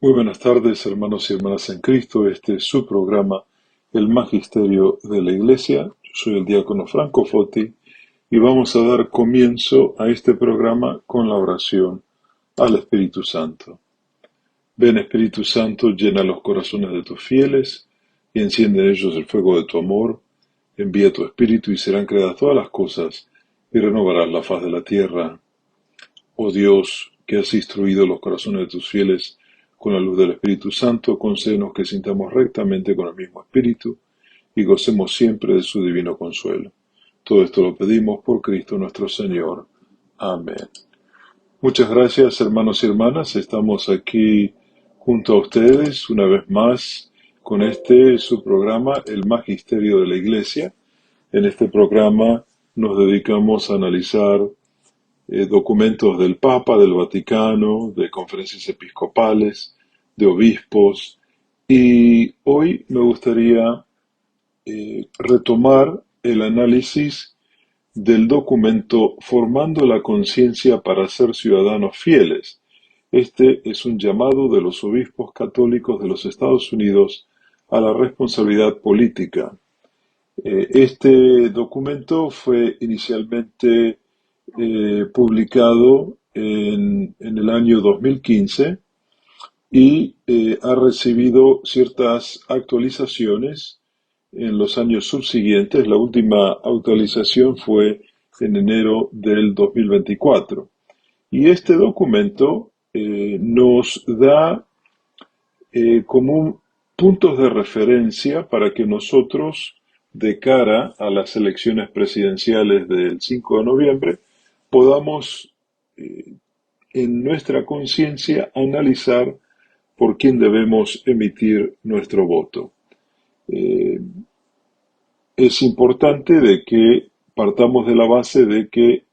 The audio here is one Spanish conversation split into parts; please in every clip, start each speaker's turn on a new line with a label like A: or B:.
A: Muy buenas tardes, hermanos y hermanas en Cristo. Este es su programa, El Magisterio de la Iglesia. Yo soy el diácono Franco Foti y vamos a dar comienzo a este programa con la oración al Espíritu Santo. Ven, Espíritu Santo, llena los corazones de tus fieles y enciende en ellos el fuego de tu amor. Envía tu Espíritu y serán creadas todas las cosas y renovarás la faz de la tierra. Oh Dios, que has instruido los corazones de tus fieles con la luz del Espíritu Santo, concédenos que sintamos rectamente con el mismo Espíritu y gocemos siempre de su divino consuelo. Todo esto lo pedimos por Cristo nuestro Señor. Amén. Muchas gracias, hermanos y hermanas. Estamos aquí junto a ustedes una vez más con su programa, El Magisterio de la Iglesia. En este programa nos dedicamos a analizar documentos del Papa, del Vaticano, de conferencias episcopales, de obispos, y hoy me gustaría retomar el análisis del documento Formando la conciencia para ser ciudadanos fieles. Este es un llamado de los obispos católicos de los Estados Unidos a la responsabilidad política. Este documento fue inicialmente publicado en el año 2015 y ha recibido ciertas actualizaciones en los años subsiguientes. La última actualización fue en enero del 2024. Y este documento nos da como puntos de referencia para que nosotros, de cara a las elecciones presidenciales del 5 de noviembre, podamos en nuestra conciencia analizar por quién debemos emitir nuestro voto. Eh, es importante de que partamos de la base de que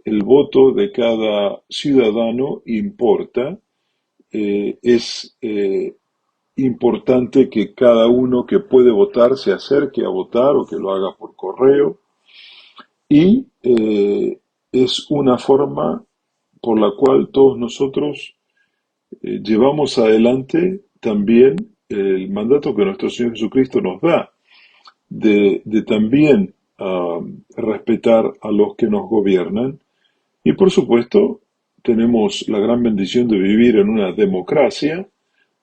A: el voto de cada ciudadano importa. Es importante que cada uno que puede votar se acerque a votar o que lo haga por correo. Y es una forma por la cual todos nosotros llevamos adelante también el mandato que nuestro Señor Jesucristo nos da, de también respetar a los que nos gobiernan. Y por supuesto, tenemos la gran bendición de vivir en una democracia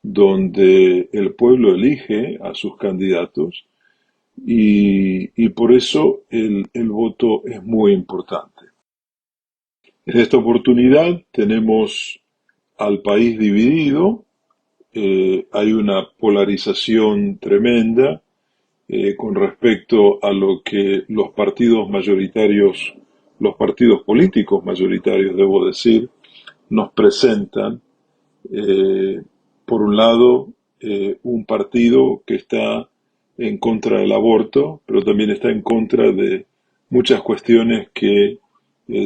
A: donde el pueblo elige a sus candidatos y por eso el voto es muy importante. En esta oportunidad tenemos al país dividido. Hay una polarización tremenda con respecto a lo que los partidos mayoritarios, los partidos políticos mayoritarios, debo decir, nos presentan. Eh, por un lado, un partido que está en contra del aborto, pero también está en contra de muchas cuestiones que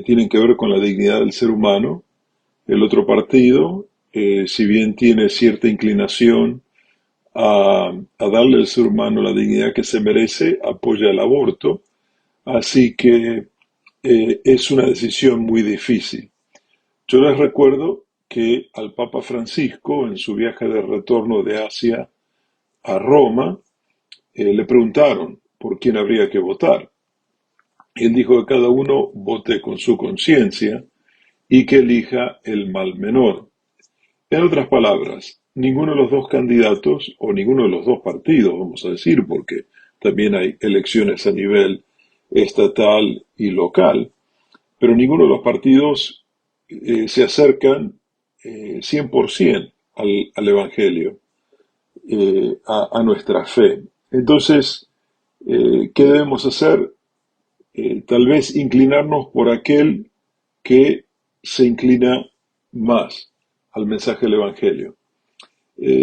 A: tienen que ver con la dignidad del ser humano. El otro partido, si bien tiene cierta inclinación a darle al ser humano la dignidad que se merece, apoya el aborto. Así que es una decisión muy difícil. Yo les recuerdo que al Papa Francisco, en su viaje de retorno de Asia a Roma, le preguntaron por quién habría que votar. Él dijo que cada uno vote con su conciencia y que elija el mal menor. En otras palabras, ninguno de los dos candidatos o ninguno de los dos partidos, vamos a decir, porque también hay elecciones a nivel estatal y local, pero ninguno de los partidos se acercan 100% al Evangelio, a nuestra fe. Entonces, ¿qué debemos hacer? Tal vez inclinarnos por aquel que se inclina más al mensaje del Evangelio.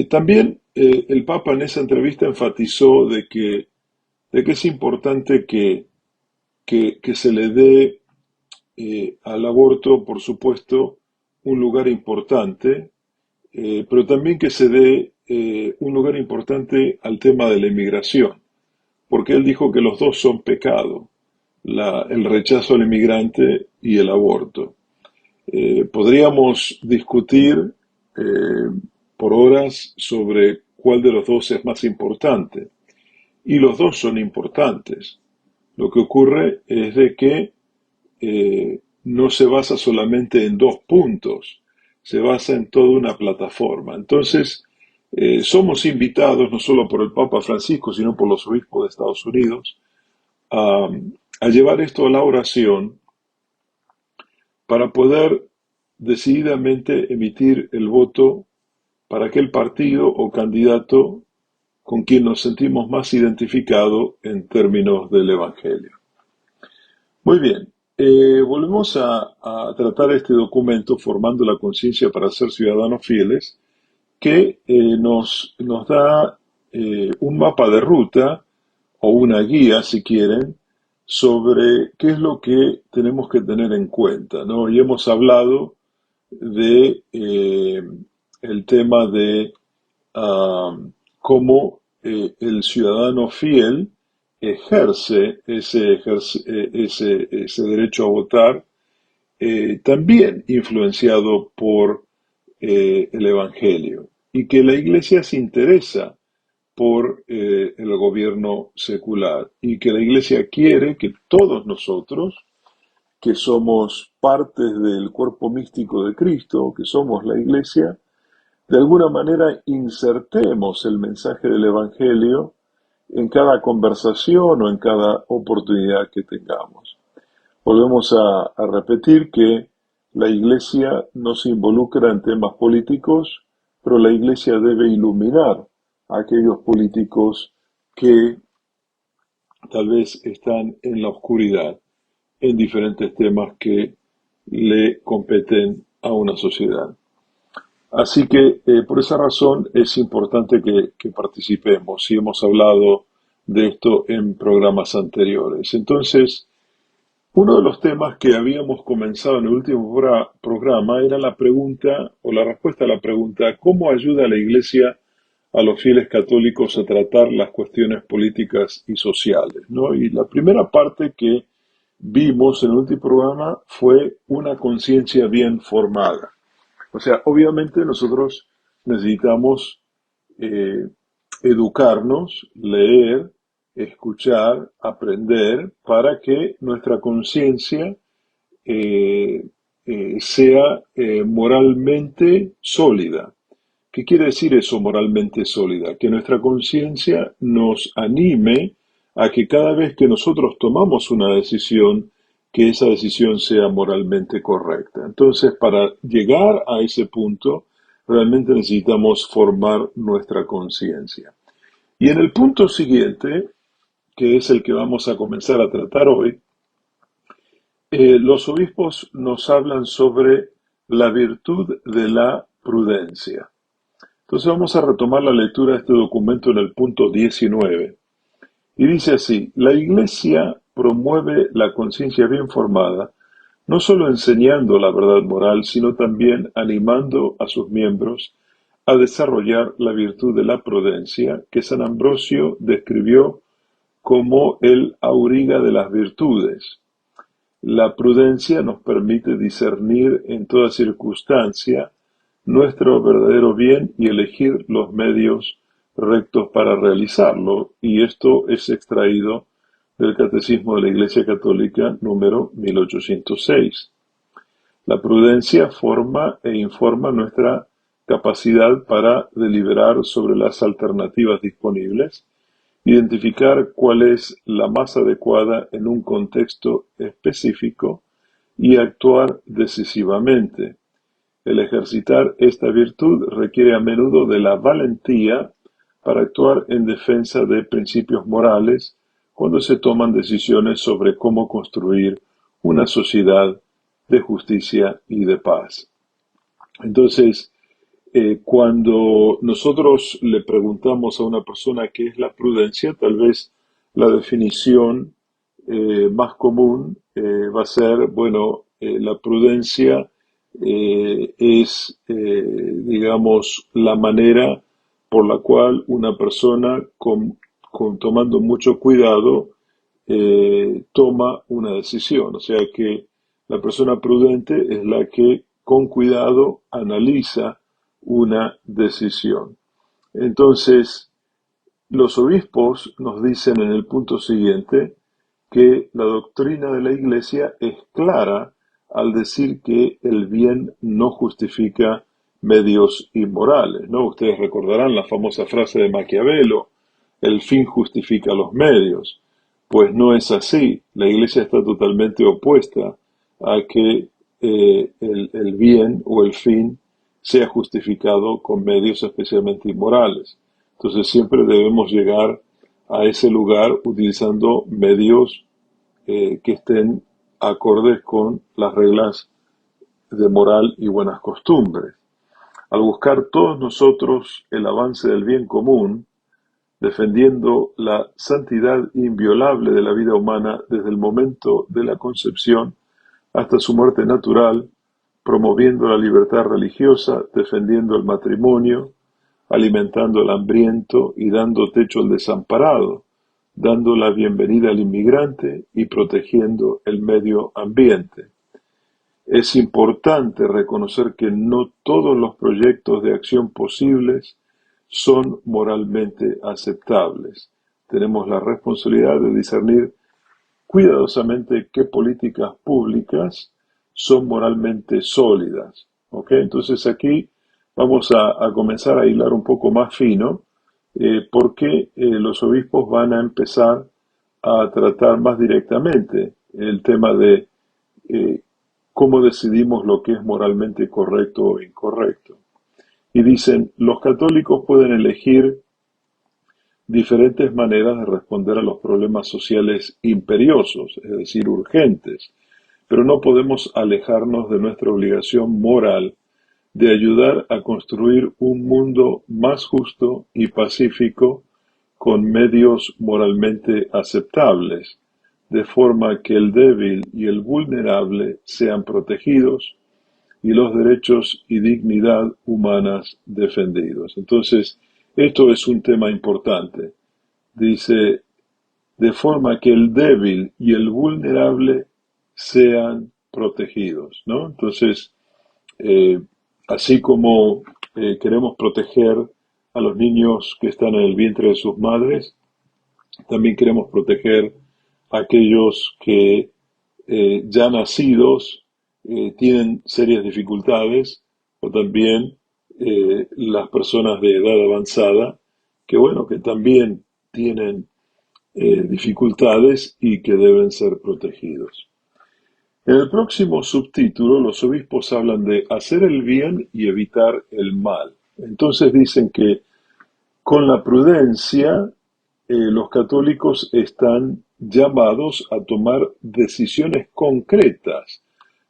A: También el Papa en esa entrevista enfatizó de que es importante que se le dé al aborto, por supuesto, un lugar importante, pero también que se dé un lugar importante al tema de la inmigración, porque él dijo que los dos son pecado, el rechazo al inmigrante y el aborto. Podríamos discutir por horas sobre cuál de los dos es más importante. Y los dos son importantes. Lo que ocurre es de que no se basa solamente en dos puntos, se basa en toda una plataforma. Entonces, somos invitados no solo por el Papa Francisco, sino por los obispos de Estados Unidos a, a llevar esto a la oración para poder decididamente emitir el voto para aquel partido o candidato con quien nos sentimos más identificados en términos del Evangelio. Muy bien, volvemos a tratar este documento formando la conciencia para ser ciudadanos fieles que nos da un mapa de ruta o una guía, si quieren, sobre qué es lo que tenemos que tener en cuenta, ¿no? Y hemos hablado de el tema de cómo el ciudadano fiel ejerce ese derecho a votar, también influenciado por el Evangelio, y que la Iglesia se interesa por el gobierno secular y que la Iglesia quiere que todos nosotros, que somos partes del cuerpo místico de Cristo, que somos la Iglesia, de alguna manera insertemos el mensaje del Evangelio en cada conversación o en cada oportunidad que tengamos. Volvemos a repetir que la Iglesia no se involucra en temas políticos, pero la Iglesia debe iluminar a aquellos políticos que tal vez están en la oscuridad en diferentes temas que le competen a una sociedad. Así que por esa razón es importante que participemos y hemos hablado de esto en programas anteriores. Entonces, uno de los temas que habíamos comenzado en el último programa era la pregunta o la respuesta a la pregunta: ¿cómo ayuda la Iglesia a los fieles católicos a tratar las cuestiones políticas y sociales, ¿no? Y la primera parte que vimos en el último programa fue una conciencia bien formada. O sea, obviamente nosotros necesitamos eh, educarnos, leer, escuchar, aprender, para que nuestra conciencia eh, sea moralmente sólida. ¿Qué quiere decir eso, moralmente sólida? Que nuestra conciencia nos anime a que cada vez que nosotros tomamos una decisión, que esa decisión sea moralmente correcta. Entonces, para llegar a ese punto, realmente necesitamos formar nuestra conciencia. Y en el punto siguiente, que es el que vamos a comenzar a tratar hoy, los obispos nos hablan sobre la virtud de la prudencia. Entonces vamos a retomar la lectura de este documento en el punto 19. Y dice así: la Iglesia promueve la conciencia bien formada, no solo enseñando la verdad moral, sino también animando a sus miembros a desarrollar la virtud de la prudencia, que San Ambrosio describió como el auriga de las virtudes. La prudencia nos permite discernir en toda circunstancia nuestro verdadero bien y elegir los medios rectos para realizarlo, y esto es extraído del Catecismo de la Iglesia Católica número 1806. La prudencia forma e informa nuestra capacidad para deliberar sobre las alternativas disponibles, identificar cuál es la más adecuada en un contexto específico y actuar decisivamente. El ejercitar esta virtud requiere a menudo de la valentía para actuar en defensa de principios morales cuando se toman decisiones sobre cómo construir una sociedad de justicia y de paz. Entonces, cuando nosotros le preguntamos a una persona qué es la prudencia, tal vez la definición más común va a ser, bueno, la prudencia digamos, la manera por la cual una persona, tomando mucho cuidado, toma una decisión. O sea que la persona prudente es la que con cuidado analiza una decisión. Entonces, los obispos nos dicen en el punto siguiente que la doctrina de la Iglesia es clara al decir que el bien no justifica medios inmorales, ¿no? Ustedes recordarán la famosa frase de Maquiavelo: el fin justifica los medios. Pues no es así. La Iglesia está totalmente opuesta a que el bien o el fin sea justificado con medios especialmente inmorales. Entonces siempre debemos llegar a ese lugar utilizando medios que estén acordes con las reglas de moral y buenas costumbres. Al buscar todos nosotros el avance del bien común, defendiendo la santidad inviolable de la vida humana desde el momento de la concepción hasta su muerte natural, promoviendo la libertad religiosa, defendiendo el matrimonio, alimentando al hambriento y dando techo al desamparado, dando la bienvenida al inmigrante y protegiendo el medio ambiente. Es importante reconocer que no todos los proyectos de acción posibles son moralmente aceptables. Tenemos la responsabilidad de discernir cuidadosamente qué políticas públicas son moralmente sólidas. ¿Ok? Entonces aquí vamos a comenzar a hilar un poco más fino porque los obispos van a empezar a tratar más directamente el tema de eh, cómo decidimos lo que es moralmente correcto o incorrecto. Y dicen, los católicos pueden elegir diferentes maneras de responder a los problemas sociales imperiosos, es decir, urgentes, pero no podemos alejarnos de nuestra obligación moral de ayudar a construir un mundo más justo y pacífico con medios moralmente aceptables, de forma que el débil y el vulnerable sean protegidos y los derechos y dignidad humanas defendidos. Entonces, esto es un tema importante. Dice, de forma que el débil y el vulnerable sean protegidos, ¿no? Entonces, eh, así como queremos proteger a los niños que están en el vientre de sus madres, también queremos proteger a aquellos que ya nacidos tienen serias dificultades, o también las personas de edad avanzada, que bueno, que también tienen dificultades y que deben ser protegidos. En el próximo subtítulo, los obispos hablan de hacer el bien y evitar el mal. Entonces dicen que con la prudencia, los católicos están llamados a tomar decisiones concretas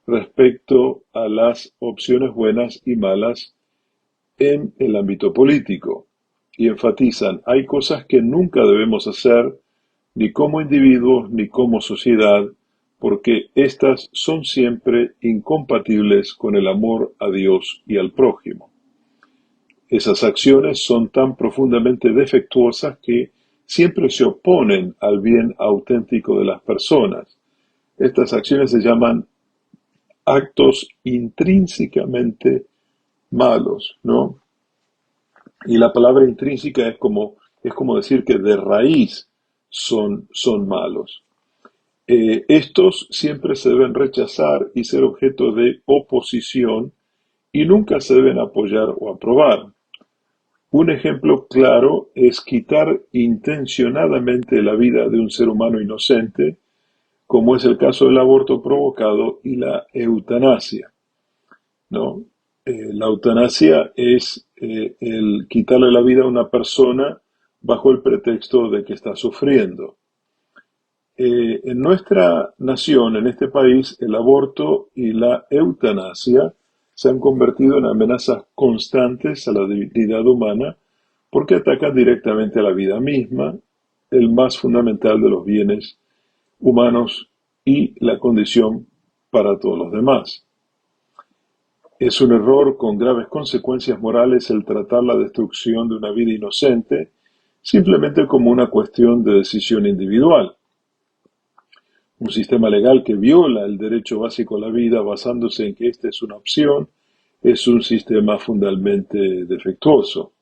A: respecto a las opciones buenas y malas en el ámbito político. Y enfatizan, hay cosas que nunca debemos hacer, ni como individuos ni como sociedad, porque éstas son siempre incompatibles con el amor a Dios y al prójimo. Esas acciones son tan profundamente defectuosas que siempre se oponen al bien auténtico de las personas. Estas acciones se llaman actos intrínsecamente malos, ¿no? Y la palabra intrínseca es como decir que de raíz son malos. Estos siempre se deben rechazar y ser objeto de oposición y nunca se deben apoyar o aprobar. Un ejemplo claro es quitar intencionadamente la vida de un ser humano inocente, como es el caso del aborto provocado y la eutanasia, ¿no? La eutanasia es el quitarle la vida a una persona bajo el pretexto de que está sufriendo. En nuestra nación, en este país, el aborto y la eutanasia se han convertido en amenazas constantes a la dignidad humana porque atacan directamente a la vida misma, el más fundamental de los bienes humanos y la condición para todos los demás. Es un error con graves consecuencias morales el tratar la destrucción de una vida inocente simplemente como una cuestión de decisión individual. Un sistema legal que viola el derecho básico a la vida basándose en que esta es una opción es un sistema fundamentalmente defectuoso.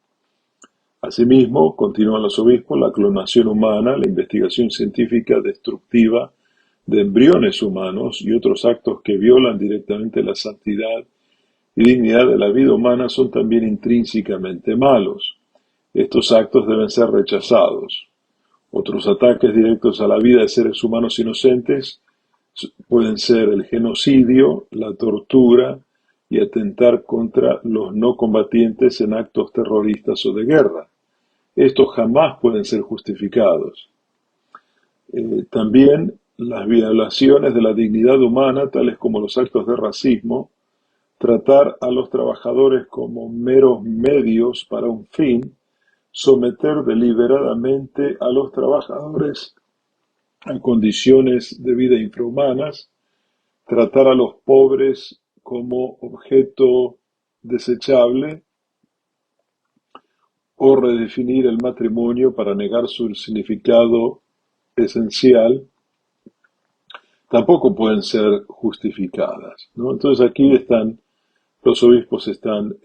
A: Asimismo, continúan los obispos, la clonación humana, la investigación científica destructiva de embriones humanos y otros actos que violan directamente la santidad y dignidad de la vida humana son también intrínsecamente malos. Estos actos deben ser rechazados. Otros ataques directos a la vida de seres humanos inocentes pueden ser el genocidio, la tortura y atentar contra los no combatientes en actos terroristas o de guerra. Estos jamás pueden ser justificados. También las violaciones de la dignidad humana, tales como los actos de racismo, tratar a los trabajadores como meros medios para un fin, someter deliberadamente a los trabajadores a condiciones de vida infrahumanas, tratar a los pobres como objeto desechable o redefinir el matrimonio para negar su significado esencial, tampoco pueden ser justificadas, ¿no? Entonces aquí los obispos están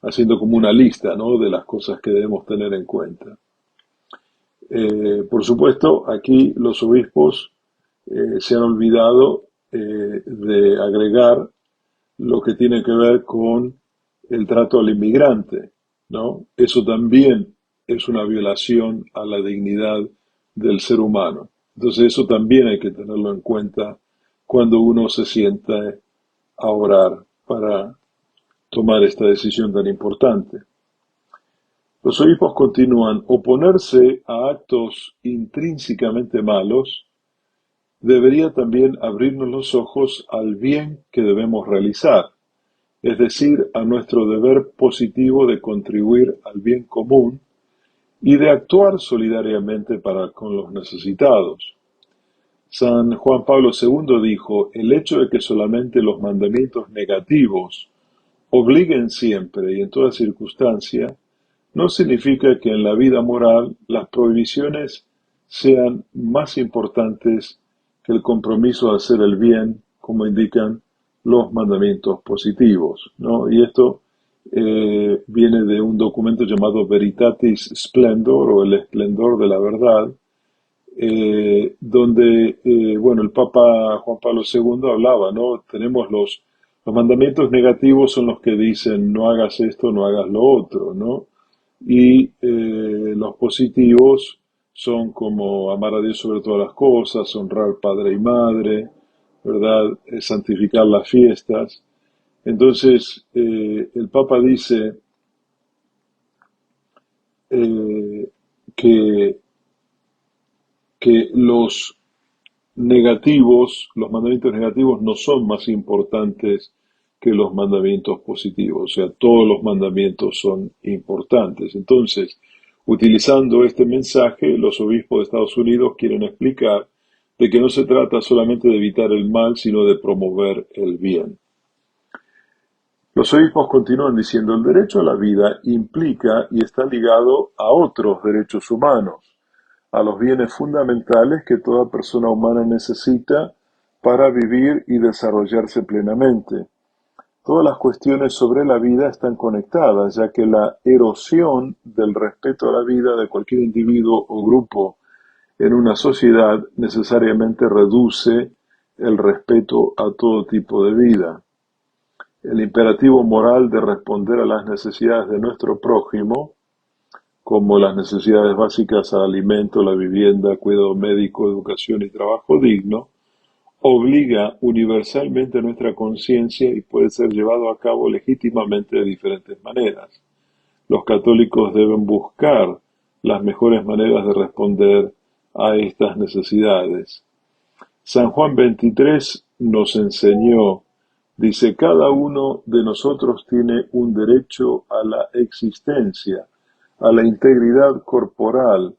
A: haciendo como una lista, ¿no?, de las cosas que debemos tener en cuenta. Por supuesto, aquí los obispos se han olvidado de agregar lo que tiene que ver con el trato al inmigrante, ¿no? Eso también es una violación a la dignidad del ser humano. Entonces eso también hay que tenerlo en cuenta cuando uno se sienta a orar para tomar esta decisión tan importante. Los obispos continúan: oponerse a actos intrínsecamente malos debería también abrirnos los ojos al bien que debemos realizar, es decir, a nuestro deber positivo de contribuir al bien común y de actuar solidariamente con los necesitados. San Juan Pablo II dijo: el hecho de que solamente los mandamientos negativos obliguen siempre y en toda circunstancia no significa que en la vida moral las prohibiciones sean más importantes que el compromiso de hacer el bien, como indican los mandamientos positivos, ¿no? Y esto viene de un documento llamado Veritatis Splendor, o el esplendor de la verdad, donde, bueno, el Papa Juan Pablo II hablaba, ¿no? Tenemos los mandamientos negativos son los que dicen no hagas esto, no hagas lo otro, ¿no? Y los positivos son como amar a Dios sobre todas las cosas, honrar padre y madre, ¿verdad? Santificar las fiestas. Entonces, el Papa dice eh, que, que los mandamientos negativos no son más importantes que los mandamientos positivos, o sea, todos los mandamientos son importantes. Entonces, utilizando este mensaje, los obispos de Estados Unidos quieren explicar de que no se trata solamente de evitar el mal, sino de promover el bien. Los obispos continúan diciendo: el derecho a la vida implica y está ligado a otros derechos humanos, a los bienes fundamentales que toda persona humana necesita para vivir y desarrollarse plenamente. Todas las cuestiones sobre la vida están conectadas, ya que la erosión del respeto a la vida de cualquier individuo o grupo en una sociedad necesariamente reduce el respeto a todo tipo de vida. El imperativo moral de responder a las necesidades de nuestro prójimo, como las necesidades básicas al alimento, la vivienda, cuidado médico, educación y trabajo digno, obliga universalmente a nuestra conciencia y puede ser llevado a cabo legítimamente de diferentes maneras. Los católicos deben buscar las mejores maneras de responder a estas necesidades. San Juan 23 nos enseñó, dice: cada uno de nosotros tiene un derecho a la existencia, a la integridad corporal,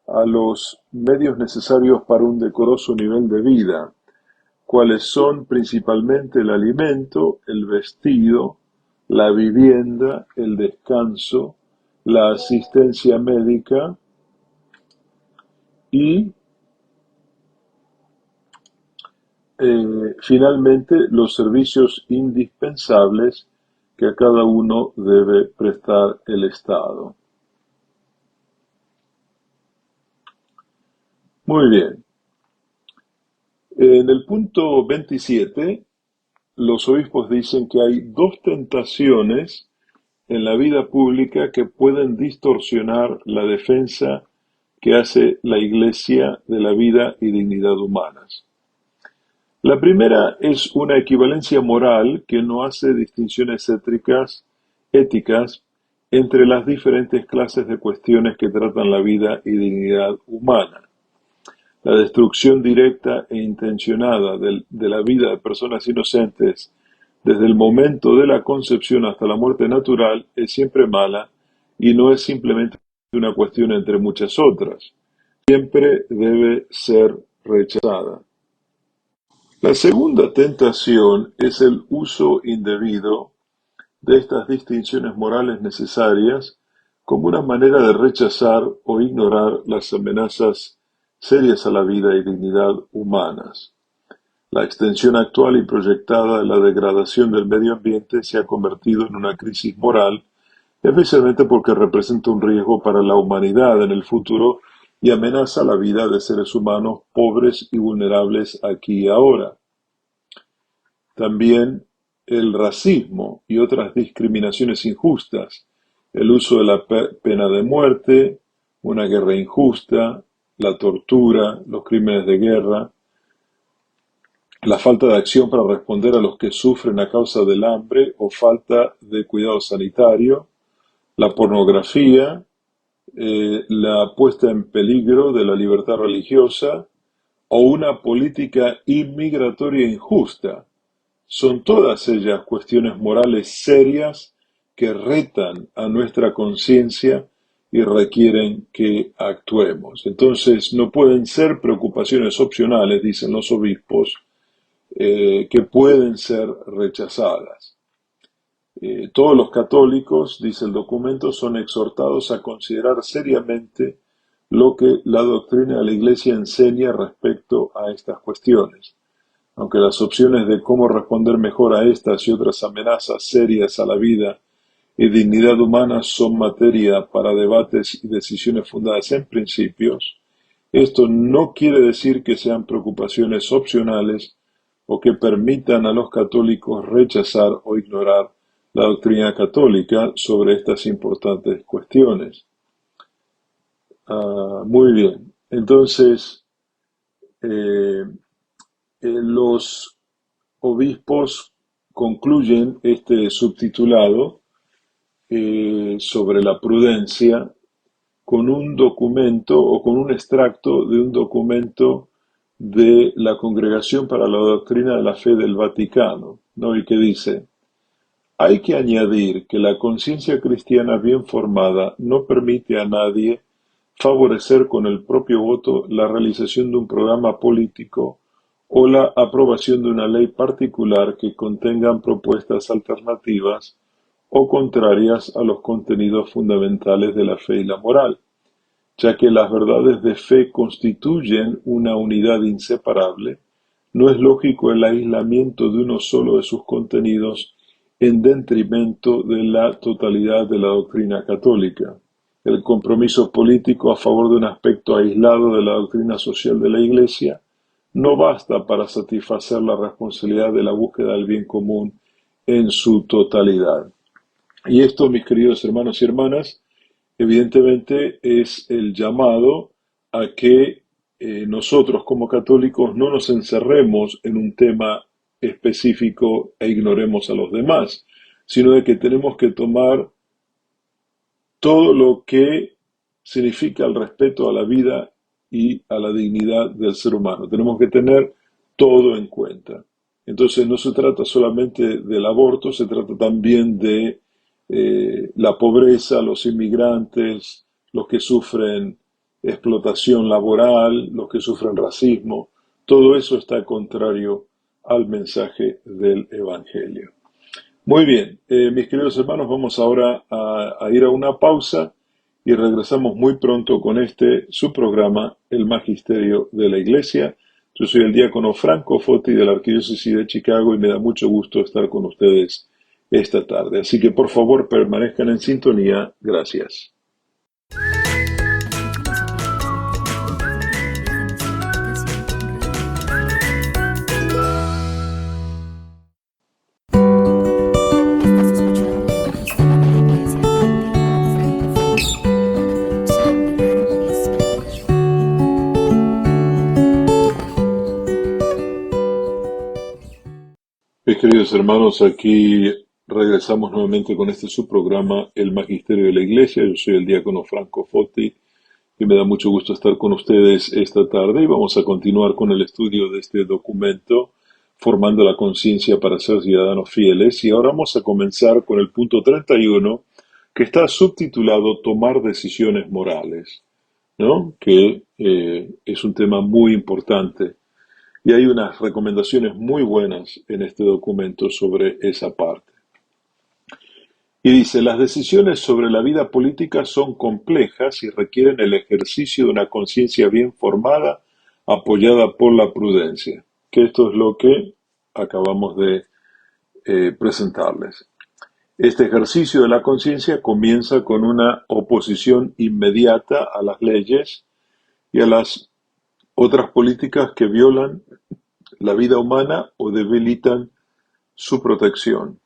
A: a los medios necesarios para un decoroso nivel de vida, cuales son principalmente el alimento, el vestido, la vivienda, el descanso, la asistencia médica y finalmente, los servicios indispensables que a cada uno debe prestar el Estado. Muy bien. En el punto 27, los obispos dicen que hay dos tentaciones en la vida pública que pueden distorsionar la defensa que hace la Iglesia de la vida y dignidad humanas. La primera es una equivalencia moral que no hace distinciones éticas entre las diferentes clases de cuestiones que tratan la vida y dignidad humana. La destrucción directa e intencionada de la vida de personas inocentes desde el momento de la concepción hasta la muerte natural es siempre mala y no es simplemente una cuestión entre muchas otras. Siempre debe ser rechazada. La segunda tentación es el uso indebido de estas distinciones morales necesarias como una manera de rechazar o ignorar las amenazas serias a la vida y dignidad humanas. La extensión actual y proyectada de la degradación del medio ambiente se ha convertido en una crisis moral, especialmente porque representa un riesgo para la humanidad en el futuro y amenaza la vida de seres humanos pobres y vulnerables aquí y ahora. También el racismo y otras discriminaciones injustas, el uso de la pena de muerte, una guerra injusta, la tortura, los crímenes de guerra, la falta de acción para responder a los que sufren a causa del hambre o falta de cuidado sanitario, la pornografía, la puesta en peligro de la libertad religiosa o una política inmigratoria injusta. Son todas ellas cuestiones morales serias que retan a nuestra conciencia y requieren que actuemos. Entonces, no pueden ser preocupaciones opcionales, dicen los obispos, que pueden ser rechazadas. Todos los católicos, dice el documento, son exhortados a considerar seriamente lo que la doctrina de la Iglesia enseña respecto a estas cuestiones. Aunque las opciones de cómo responder mejor a estas y otras amenazas serias a la vida y dignidad humana son materia para debates y decisiones fundadas en principios, esto no quiere decir que sean preocupaciones opcionales o que permitan a los católicos rechazar o ignorar la doctrina católica sobre estas importantes cuestiones. Muy bien. Entonces, eh, los obispos concluyen este subtitulado sobre la prudencia con un documento o con un extracto de un documento de la Congregación para la Doctrina de la Fe del Vaticano, ¿no? Y que dice: hay que añadir que la conciencia cristiana bien formada no permite a nadie favorecer con el propio voto la realización de un programa político o la aprobación de una ley particular que contengan propuestas alternativas o contrarias a los contenidos fundamentales de la fe y la moral, ya que las verdades de fe constituyen una unidad inseparable. No es lógico el aislamiento de uno solo de sus contenidos en detrimento de la totalidad de la doctrina católica. El compromiso político a favor de un aspecto aislado de la doctrina social de la Iglesia no basta para satisfacer la responsabilidad de la búsqueda del bien común en su totalidad. Y esto, mis queridos hermanos y hermanas, evidentemente es el llamado a que nosotros como católicos no nos encerremos en un tema específico e ignoremos a los demás, sino de que tenemos que tomar todo lo que significa el respeto a la vida y a la dignidad del ser humano. Tenemos que tener todo en cuenta. Entonces no se trata solamente del aborto, se trata también de la pobreza, los inmigrantes, los que sufren explotación laboral, los que sufren racismo. Todo eso está contrario al mensaje del Evangelio. Muy bien, mis queridos hermanos, vamos ahora a ir a una pausa y regresamos muy pronto con su programa, El Magisterio de la Iglesia, Yo soy el diácono Franco Foti de la Arquidiócesis de Chicago y me da mucho gusto estar con ustedes esta tarde. Así que por favor permanezcan en sintonía. Gracias. Mis queridos hermanos, aquí regresamos nuevamente con este subprograma, El Magisterio de la Iglesia. Yo soy el diácono Franco Foti y me da mucho gusto estar con ustedes esta tarde y vamos a continuar con el estudio de este documento, Formando la Conciencia para ser ciudadanos fieles. Y ahora vamos a comenzar con el punto 31, que está subtitulado Tomar decisiones morales, ¿no? Que es un tema muy importante. Y hay unas recomendaciones muy buenas en este documento sobre esa parte. Y dice, las decisiones sobre la vida política son complejas y requieren el ejercicio de una conciencia bien formada, apoyada por la prudencia. Que esto es lo que acabamos de presentarles. Este ejercicio de la conciencia comienza con una oposición inmediata a las leyes y a las otras políticas que violan la vida humana o debilitan su protección.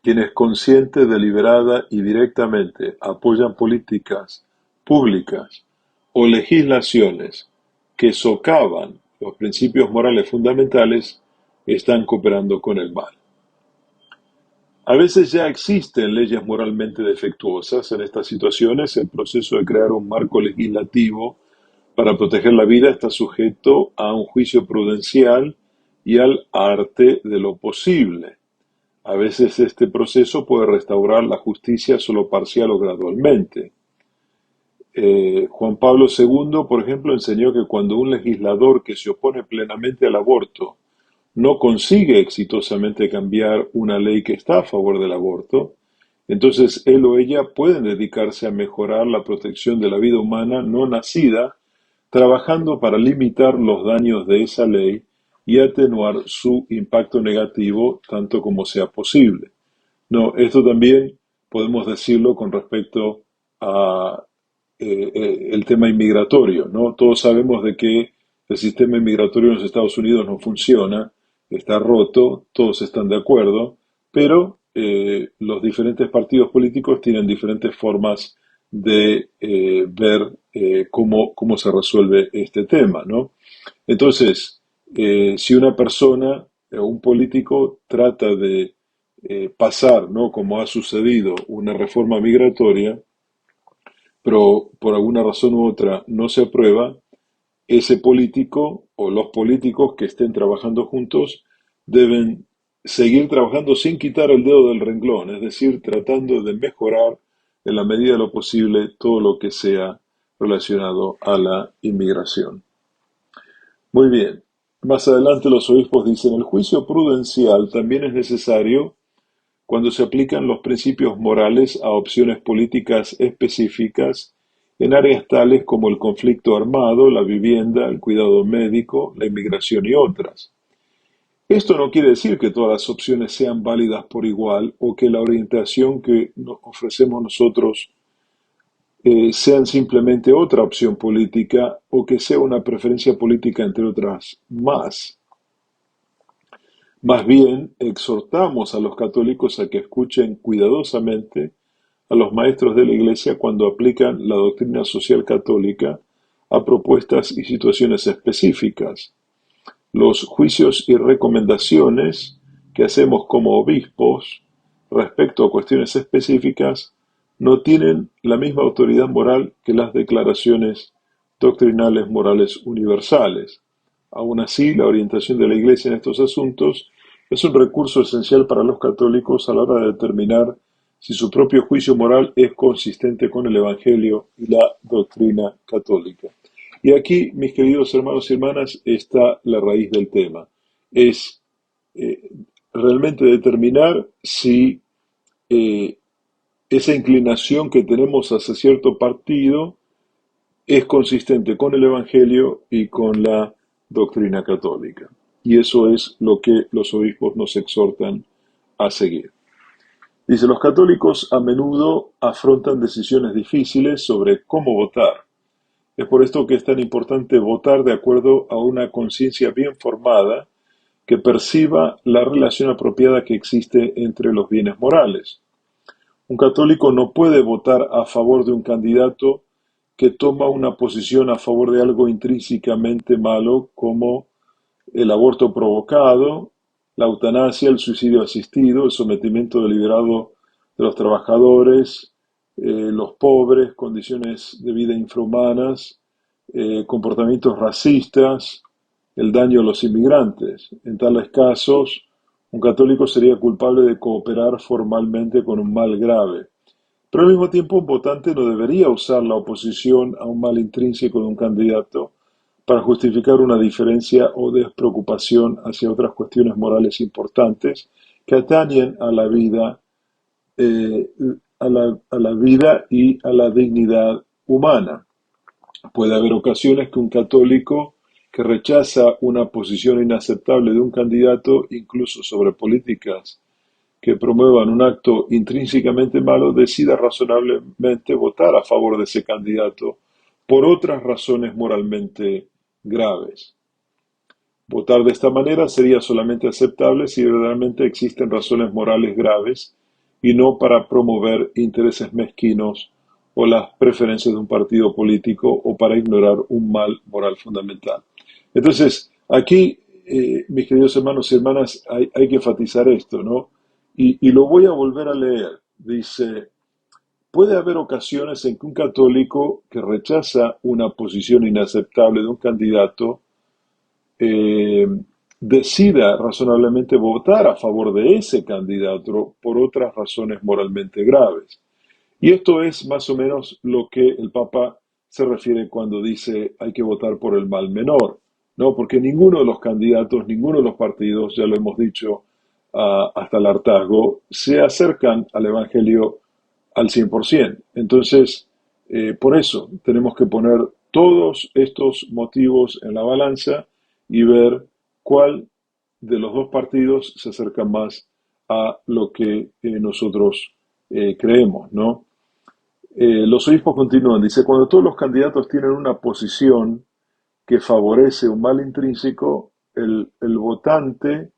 A: Quienes consciente, deliberada y directamente apoyan políticas públicas o legislaciones que socavan los principios morales fundamentales están cooperando con el mal. A veces ya existen leyes moralmente defectuosas. En estas situaciones, el proceso de crear un marco legislativo para proteger la vida está sujeto a un juicio prudencial y al arte de lo posible. A veces este proceso puede restaurar la justicia solo parcial o gradualmente. Juan Pablo II, por ejemplo, enseñó que cuando un legislador que se opone plenamente al aborto no consigue exitosamente cambiar una ley que está a favor del aborto, entonces él o ella pueden dedicarse a mejorar la protección de la vida humana no nacida, trabajando para limitar los daños de esa ley y atenuar su impacto negativo tanto como sea posible. No, esto también podemos decirlo con respecto a el tema inmigratorio, ¿no? Todos sabemos de que el sistema inmigratorio en los Estados Unidos no funciona, está roto, todos están de acuerdo, pero los diferentes partidos políticos tienen diferentes formas de ver cómo se resuelve este tema, ¿no? Entonces, si una persona o un político trata de pasar, ¿no? Como ha sucedido, una reforma migratoria, pero por alguna razón u otra no se aprueba, ese político o los políticos que estén trabajando juntos deben seguir trabajando sin quitar el dedo del renglón, es decir, tratando de mejorar en la medida de lo posible todo lo que sea relacionado a la inmigración. Muy bien. Más adelante los obispos dicen, el juicio prudencial también es necesario cuando se aplican los principios morales a opciones políticas específicas en áreas tales como el conflicto armado, la vivienda, el cuidado médico, la inmigración y otras. Esto no quiere decir que todas las opciones sean válidas por igual o que la orientación que ofrecemos nosotros sean simplemente otra opción política o que sea una preferencia política entre otras más. Más bien, exhortamos a los católicos a que escuchen cuidadosamente a los maestros de la Iglesia cuando aplican la doctrina social católica a propuestas y situaciones específicas. Los juicios y recomendaciones que hacemos como obispos respecto a cuestiones específicas no tienen la misma autoridad moral que las declaraciones doctrinales morales universales. Aun así, la orientación de la Iglesia en estos asuntos es un recurso esencial para los católicos a la hora de determinar si su propio juicio moral es consistente con el Evangelio y la doctrina católica. Y aquí, mis queridos hermanos y hermanas, está la raíz del tema. Es eh, realmente determinar si esa inclinación que tenemos hacia cierto partido es consistente con el Evangelio y con la doctrina católica. Y eso es lo que los obispos nos exhortan a seguir. Dice, los católicos a menudo afrontan decisiones difíciles sobre cómo votar. Es por esto que es tan importante votar de acuerdo a una conciencia bien formada que perciba la relación apropiada que existe entre los bienes morales. Un católico no puede votar a favor de un candidato que toma una posición a favor de algo intrínsecamente malo como el aborto provocado, la eutanasia, el suicidio asistido, el sometimiento deliberado de los trabajadores, los pobres, condiciones de vida infrahumanas, comportamientos racistas, el daño a los inmigrantes. En tales casos, un católico sería culpable de cooperar formalmente con un mal grave. Pero al mismo tiempo, un votante no debería usar la oposición a un mal intrínseco de un candidato para justificar una diferencia o despreocupación hacia otras cuestiones morales importantes que atañen eh, a la vida y a la dignidad humana. Puede haber ocasiones que un católico que rechaza una posición inaceptable de un candidato, incluso sobre políticas que promuevan un acto intrínsecamente malo, decida razonablemente votar a favor de ese candidato por otras razones moralmente graves. Votar de esta manera sería solamente aceptable si verdaderamente existen razones morales graves y no para promover intereses mezquinos o las preferencias de un partido político o para ignorar un mal moral fundamental. Entonces, aquí, mis queridos hermanos y hermanas, hay que enfatizar esto, ¿no? Y lo voy a volver a leer. Dice, puede haber ocasiones en que un católico que rechaza una posición inaceptable de un candidato eh, decida razonablemente votar a favor de ese candidato por otras razones moralmente graves. Y esto es más o menos lo que el Papa se refiere cuando dice hay que votar por el mal menor, ¿no? Porque ninguno de los candidatos, ninguno de los partidos, ya lo hemos dicho hasta el hartazgo, se acercan al Evangelio al 100%. Entonces, por eso tenemos que poner todos estos motivos en la balanza y ver cuál de los dos partidos se acerca más a lo que nosotros creemos, ¿no? Los obispos continúan, dice, cuando todos los candidatos tienen una posición que favorece un mal intrínseco, el votante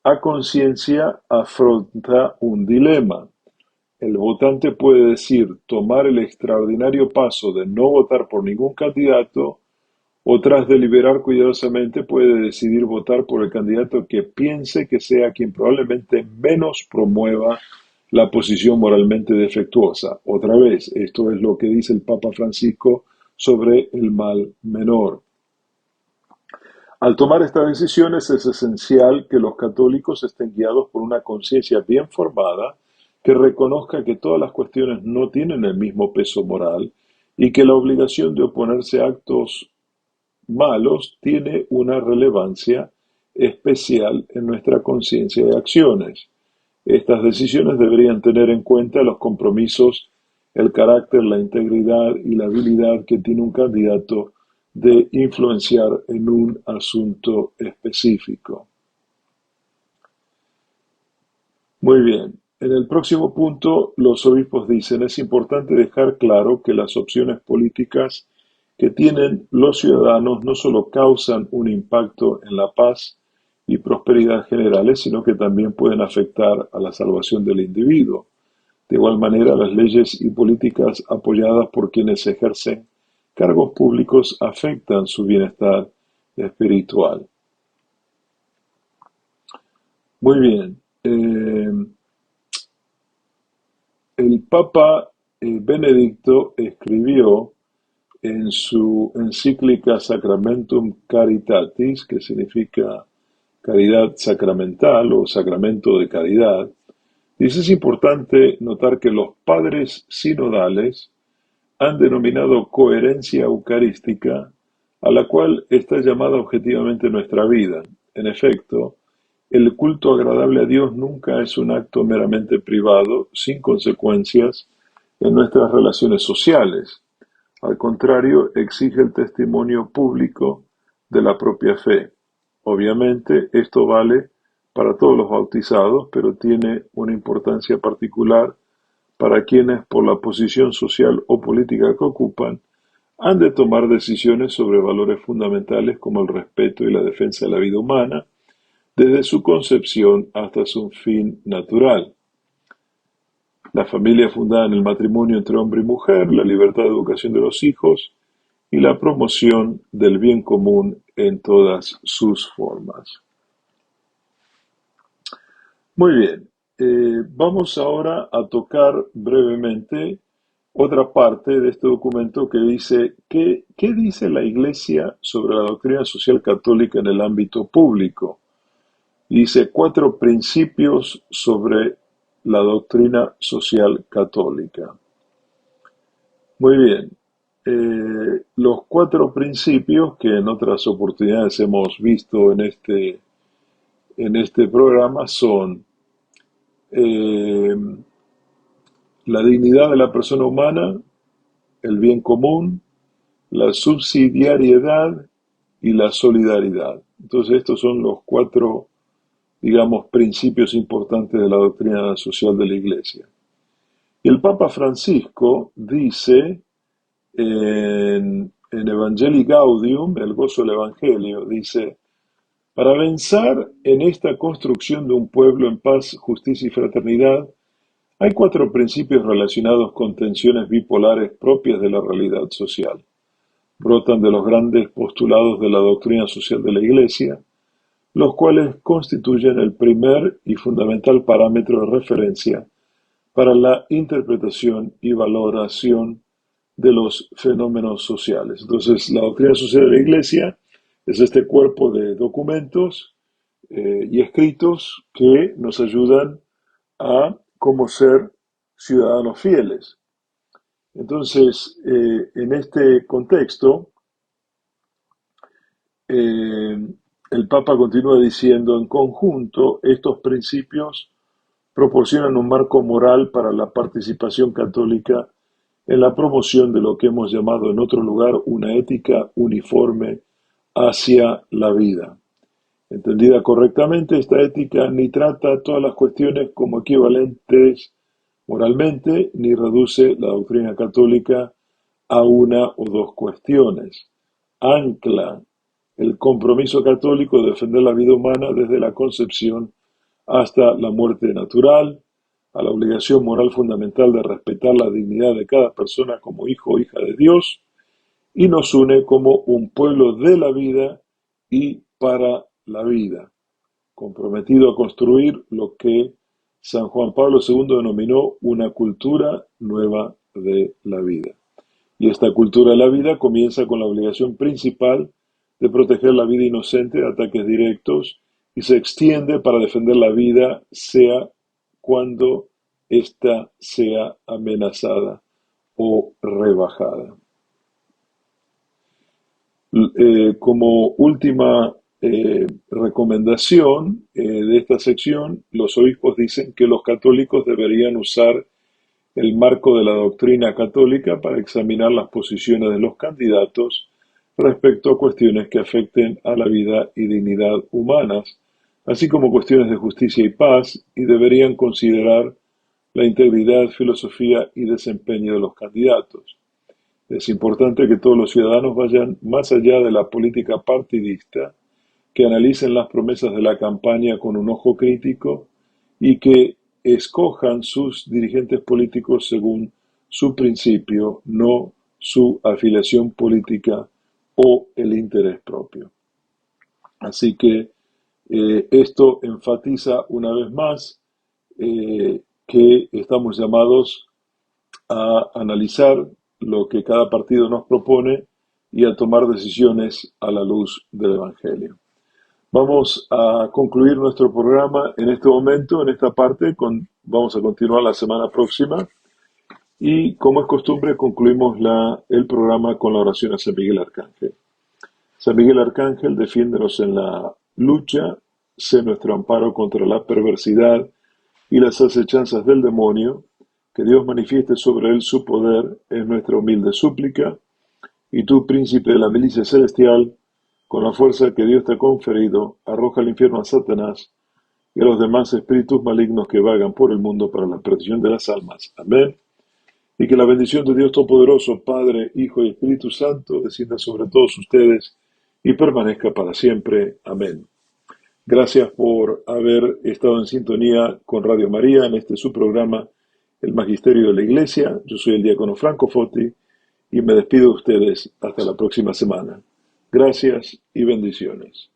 A: a conciencia afronta un dilema. El votante puede decir tomar el extraordinario paso de no votar por ningún candidato o tras deliberar cuidadosamente puede decidir votar por el candidato que piense que sea quien probablemente menos promueva la posición moralmente defectuosa. Otra vez, esto es lo que dice el Papa Francisco sobre el mal menor. Al tomar estas decisiones es esencial que los católicos estén guiados por una conciencia bien formada que reconozca que todas las cuestiones no tienen el mismo peso moral y que la obligación de oponerse a actos malos tiene una relevancia especial en nuestra conciencia de acciones. Estas decisiones deberían tener en cuenta los compromisos, el carácter, la integridad y la habilidad que tiene un candidato de influenciar en un asunto específico. Muy bien. En el próximo punto, los obispos dicen, es importante dejar claro que las opciones políticas que tienen los ciudadanos no solo causan un impacto en la paz y prosperidad generales, sino que también pueden afectar a la salvación del individuo. De igual manera, las leyes y políticas apoyadas por quienes ejercen cargos públicos afectan su bienestar espiritual. Muy bien. El Papa Benedicto escribió en su encíclica Sacramentum Caritatis, que significa caridad sacramental o sacramento de caridad, dice, es importante notar que los padres sinodales han denominado coherencia eucarística a la cual está llamada objetivamente nuestra vida. En efecto, el culto agradable a Dios nunca es un acto meramente privado, sin consecuencias en nuestras relaciones sociales. Al contrario, exige el testimonio público de la propia fe. Obviamente, esto vale para todos los bautizados, pero tiene una importancia particular para quienes, por la posición social o política que ocupan, han de tomar decisiones sobre valores fundamentales como el respeto y la defensa de la vida humana, desde su concepción hasta su fin natural. La familia fundada en el matrimonio entre hombre y mujer, la libertad de educación de los hijos y la promoción del bien común en todas sus formas. Muy bien, vamos ahora a tocar brevemente otra parte de este documento que dice, ¿qué dice la Iglesia sobre la doctrina social católica en el ámbito público? Dice 4 principios sobre la doctrina social católica. Muy bien. Los 4 principios que en otras oportunidades hemos visto en este programa son eh, la dignidad de la persona humana, el bien común, la subsidiariedad y la solidaridad. Entonces estos son los 4, digamos, principios importantes de la doctrina social de la Iglesia. Y el Papa Francisco dice en Evangelii Gaudium, el gozo del Evangelio, dice, para avanzar en esta construcción de un pueblo en paz, justicia y fraternidad, hay 4 principios relacionados con tensiones bipolares propias de la realidad social. Brotan de los grandes postulados de la doctrina social de la Iglesia, los cuales constituyen el primer y fundamental parámetro de referencia para la interpretación y valoración de los fenómenos sociales. Entonces, la doctrina social de la Iglesia es este cuerpo de documentos y escritos que nos ayudan a cómo ser ciudadanos fieles. Entonces, en este contexto, el Papa continúa diciendo, en conjunto, estos principios proporcionan un marco moral para la participación católica en la promoción de lo que hemos llamado en otro lugar una ética uniforme hacia la vida. Entendida correctamente, esta ética ni trata todas las cuestiones como equivalentes moralmente, ni reduce la doctrina católica a una o 2 cuestiones. Ancla el compromiso católico de defender la vida humana desde la concepción hasta la muerte natural, a la obligación moral fundamental de respetar la dignidad de cada persona como hijo o hija de Dios, y nos une como un pueblo de la vida y para la vida, comprometido a construir lo que San Juan Pablo II denominó una cultura nueva de la vida. Y esta cultura de la vida comienza con la obligación principal de proteger la vida inocente de ataques directos y se extiende para defender la vida, sea cuando ésta sea amenazada o rebajada. Como última recomendación de esta sección, los obispos dicen que los católicos deberían usar el marco de la doctrina católica para examinar las posiciones de los candidatos respecto a cuestiones que afecten a la vida y dignidad humanas, así como cuestiones de justicia y paz, y deberían considerar la integridad, filosofía y desempeño de los candidatos. Es importante que todos los ciudadanos vayan más allá de la política partidista, que analicen las promesas de la campaña con un ojo crítico y que escojan sus dirigentes políticos según su principio, no su afiliación política o el interés propio. Así que esto enfatiza una vez más que estamos llamados a analizar lo que cada partido nos propone y a tomar decisiones a la luz del Evangelio. Vamos a concluir nuestro programa en este momento, en esta parte, vamos a continuar la semana próxima y como es costumbre concluimos el programa con la oración a San Miguel Arcángel. San Miguel Arcángel, defiéndenos en la lucha, sé nuestro amparo contra la perversidad y las acechanzas del demonio, que Dios manifieste sobre él su poder, es nuestra humilde súplica, y tú, príncipe de la milicia celestial, con la fuerza que Dios te ha conferido, arroja al infierno a Satanás y a los demás espíritus malignos que vagan por el mundo para la perdición de las almas. Amén. Y que la bendición de Dios Todopoderoso, Padre, Hijo y Espíritu Santo, descienda sobre todos ustedes y permanezca para siempre. Amén. Gracias por haber estado en sintonía con Radio María en este su programa, El Magisterio de la Iglesia. Yo soy el diácono Franco Foti y me despido de ustedes hasta la próxima semana. Gracias y bendiciones.